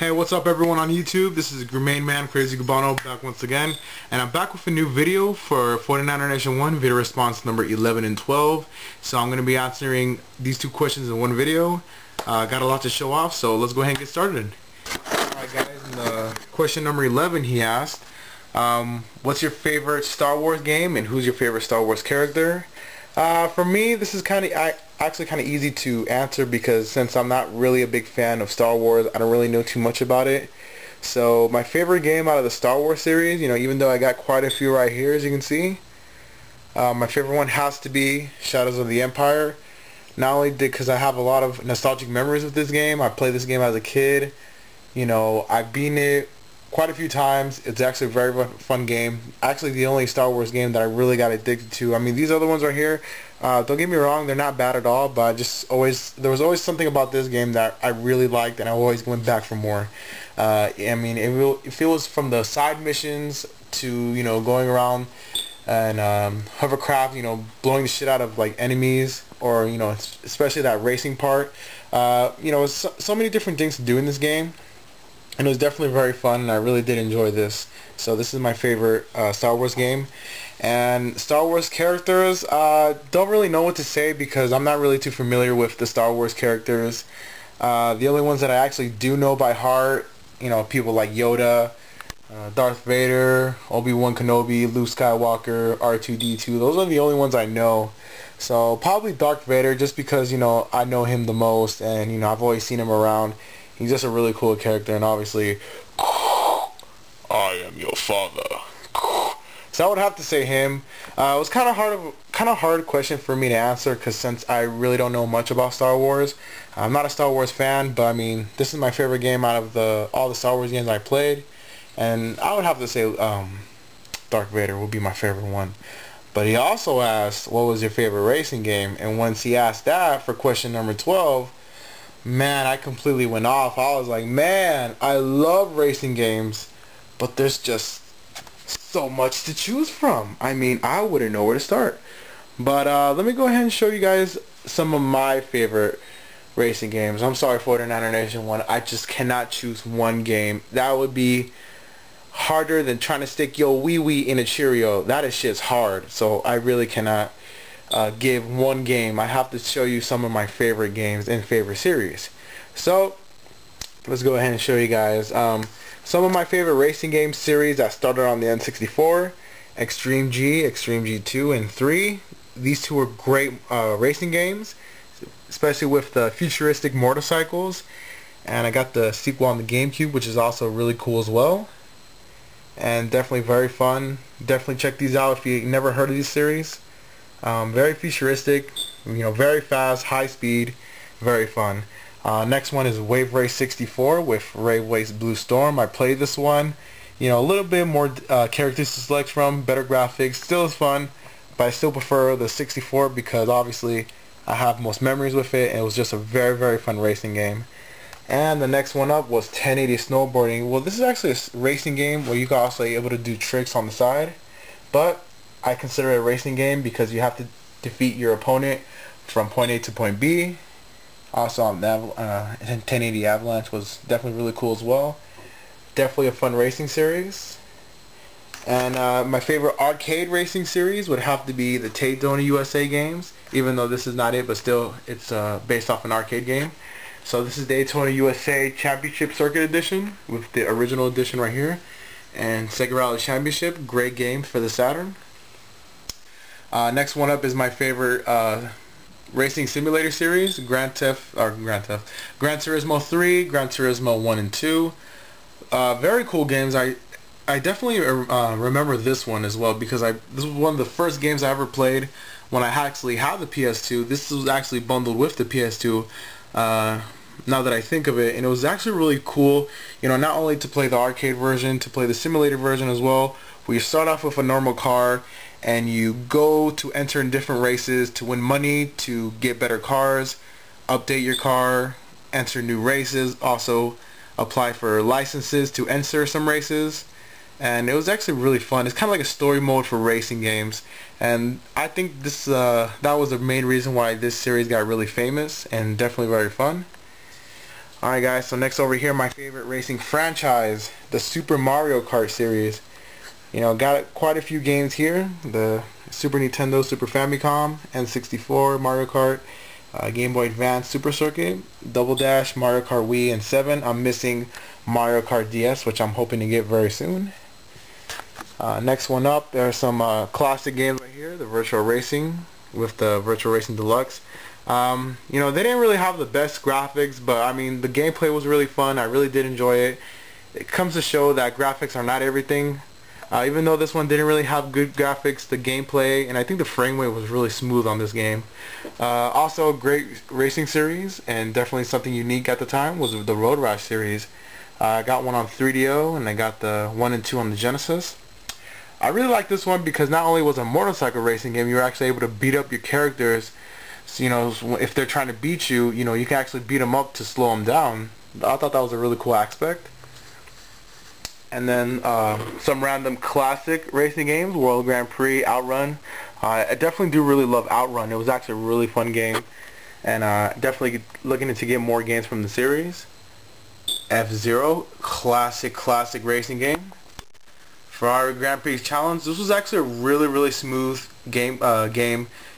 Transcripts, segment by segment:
Hey, what's up everyone on YouTube? This is Main Man Crazy Cubano back once again, and I'm back with a new video for 49ernation1 video response number 11 and 12. So I'm going to be answering these two questions in one video. Got a lot to show off, so let's go ahead and get started. Alright guys, in the question number 11 he asked, what's your favorite Star Wars game and who's your favorite Star Wars character? For me, this is actually kind of easy to answer because since I'm not really a big fan of Star Wars, I don't really know too much about it. So my favorite game out of the Star Wars series, even though I got quite a few right here as you can see, my favorite one has to be Shadows of the Empire. Not only because I have a lot of nostalgic memories with this game, I played this game as a kid, I've beaten it quite a few times. It's actually a very fun game. Actually the only Star Wars game that I really got addicted to. I mean, these other ones right here, don't get me wrong, they're not bad at all, but there was always something about this game that I really liked and I always went back for more. I mean, if it was from the side missions to, going around and hovercraft, blowing the shit out of like enemies, or especially that racing part, so many different things to do in this game. And it was definitely very fun, and I really did enjoy this. So this is my favorite Star Wars game. And Star Wars characters, don't really know what to say because I'm not really too familiar with the Star Wars characters. The only ones that I actually do know by heart, people like Yoda, Darth Vader, Obi-Wan Kenobi, Luke Skywalker, R2-D2. Those are the only ones I know. So probably Darth Vader, just because I know him the most, and I've always seen him around. He's just a really cool character, and obviously, I am your father. So I would have to say him. It was kind of hard question for me to answer, because since I really don't know much about Star Wars, I'm not a Star Wars fan. But I mean, this is my favorite game out of all the Star Wars games I played, and I would have to say Darth Vader would be my favorite one. But he also asked, what was your favorite racing game? And once he asked that for question number 12. Man, I completely went off. I was like, man, I love racing games, but there's just so much to choose from. I mean, I wouldn't know where to start. But let me go ahead and show you guys some of my favorite racing games. I'm sorry, 49ernation1. I just cannot choose one game. That would be harder than trying to stick your wee-wee in a Cheerio. That shit's hard. So I really cannot give one game. I have to show you some of my favorite games and favorite series. So let's go ahead and show you guys some of my favorite racing game series that started on the N64. Extreme G, Extreme G2 and 3. These two are great racing games, especially with the futuristic motorcycles. And I got the sequel on the GameCube, which is also really cool as well, and definitely very fun. Definitely check these out if you never heard of these series. Very futuristic, very fast, high speed, very fun. Next one is Wave Race 64 with Wave Race Blue Storm. I played this one. A little bit more characters to select from, better graphics, still is fun, but I still prefer the 64 because obviously I have most memories with it, and it was just a very, very fun racing game. And the next one up was 1080 Snowboarding. Well, this is actually a racing game where you can also be able to do tricks on the side, but I consider it a racing game because you have to defeat your opponent from point A to point B. Also, 1080 Avalanche was definitely really cool as well. Definitely a fun racing series. And my favorite arcade racing series would have to be the Daytona USA games, even though this is not it, but still it's based off an arcade game. So this is Daytona USA Championship Circuit Edition with the original edition right here, and Sega Rally Championship, great game for the Saturn. Next one up is my favorite racing simulator series, Gran Turismo 3, Gran Turismo 1 and 2. Very cool games. I definitely remember this one as well because this was one of the first games I ever played when I actually had the PS2. This was actually bundled with the PS2. Now that I think of it, and it was actually really cool, not only to play the arcade version, to play the simulator version as well, where you start off with a normal car and you go to enter in different races to win money, to get better cars, update your car, enter new races, also apply for licenses to enter some races. And it was actually really fun. It's kind of like a story mode for racing games, and I think this that was the main reason why this series got really famous and definitely very fun. Alright guys, so next over here, my favorite racing franchise, the Super Mario Kart series. You know, got quite a few games here. The Super Nintendo, Super Famicom, N64, Mario Kart, Game Boy Advance, Super Circuit, Double Dash, Mario Kart Wii, and 7. I'm missing Mario Kart DS, which I'm hoping to get very soon. Next one up, there are some classic games right here. The Virtua Racing with the Virtua Racing Deluxe. You know, they didn't really have the best graphics, but I mean, the gameplay was really fun. I really did enjoy it. It comes to show that graphics are not everything. Even though this one didn't really have good graphics, the gameplay and I think the frame rate was really smooth on this game. Also a great racing series, and definitely something unique at the time was the Road Rash series. I got one on 3DO and I got the 1 and 2 on the Genesis. I really like this one because not only was it a motorcycle racing game, you were actually able to beat up your characters. So, you know, if they're trying to beat you, you know, you can actually beat them up to slow them down. I thought that was a really cool aspect. And then some random classic racing games, World Grand Prix, Outrun. I definitely do really love Outrun. It was actually a really fun game, and definitely looking to get more games from the series. FZero, classic racing game. Ferrari Grand Prix Challenge. This was actually a really smooth game.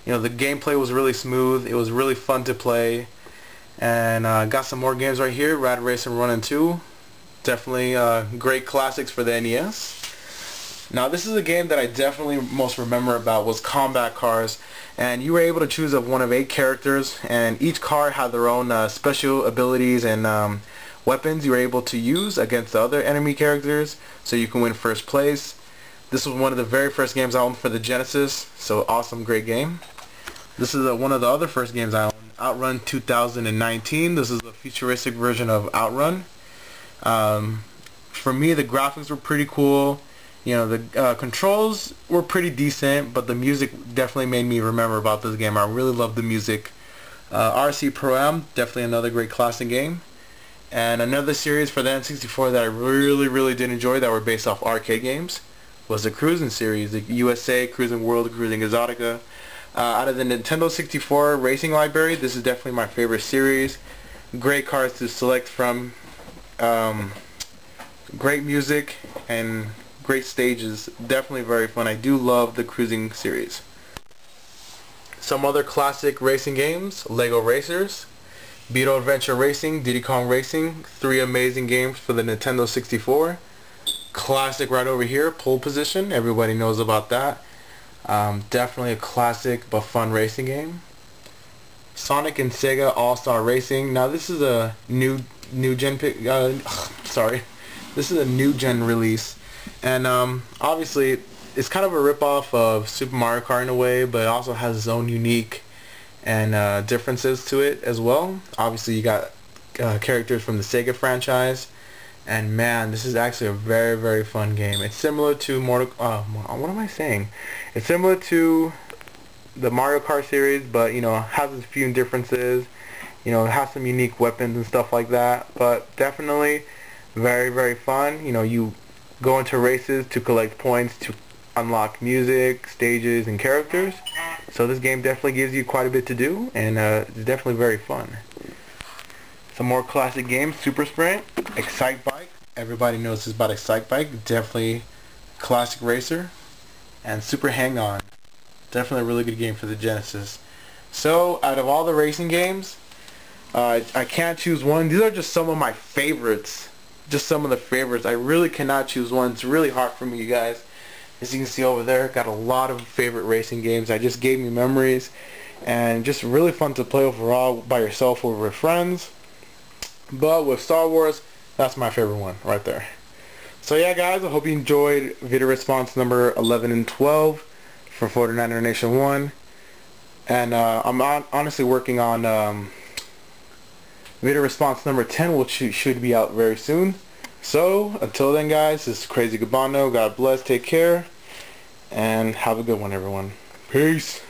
You know, the gameplay was really smooth. It was really fun to play, and got some more games right here. Rad Racing 1 and 2. Definitely great classics for the NES. Now this is a game that I definitely most remember about was Combat Cars, and you were able to choose one of 8 characters, and each car had their own special abilities and weapons you were able to use against the other enemy characters, so you can win first place. This was one of the very first games I owned for the Genesis, so awesome, great game. This is one of the other first games I owned, Outrun 2019. This is a futuristic version of Outrun. For me, the graphics were pretty cool. You know, the controls were pretty decent, but the music definitely made me remember about this game. I really loved the music. RC Pro-Am, definitely another great classic game. And another series for the N64 that I really did enjoy that were based off arcade games was the Cruising series, the USA, Cruising World, Cruising Exotica. Out of the Nintendo 64 racing library, this is definitely my favorite series. Great cars to select from. Great music and great stages. Definitely very fun. I do love the Cruising series. Some other classic racing games: Lego Racers, Beetle Adventure Racing, Diddy Kong Racing. 3 amazing games for the Nintendo 64. Classic right over here, Pole Position. Everybody knows about that. Definitely a classic but fun racing game. Sonic and Sega AllStar Racing. Now this is a new gen this is a new gen release, and obviously it's kind of a rip-off of Super Mario Kart in a way, but it also has its own unique and differences to it as well. Obviously you got characters from the Sega franchise, and man, this is actually a very fun game. It's similar to It's similar to the Mario Kart series, but you know, has a few differences. You know, it has some unique weapons and stuff like that, but definitely very fun. You know, you go into races to collect points to unlock music, stages, and characters. So this game definitely gives you quite a bit to do, and it's definitely very fun. Some more classic games: Super Sprint, Excite Bike. Everybody knows this about Excite Bike. Definitely classic racer. And Super Hang-On. Definitely a really good game for the Genesis. So, out of all the racing games, I can't choose one. These are just some of my favorites. Just some of the favorites. I really cannot choose one. It's really hard for me, you guys. As you can see over there, got a lot of favorite racing games. I just gave me memories, and just really fun to play overall by yourself or with friends. But with Star Wars, that's my favorite one right there. So yeah, guys, I hope you enjoyed video response number 11 and 12 for 49ernation1. And I'm honestly working on video response number 10, which should be out very soon. So until then, guys, this is Crazy Gabano. God bless, take care, and have a good one, everyone. Peace.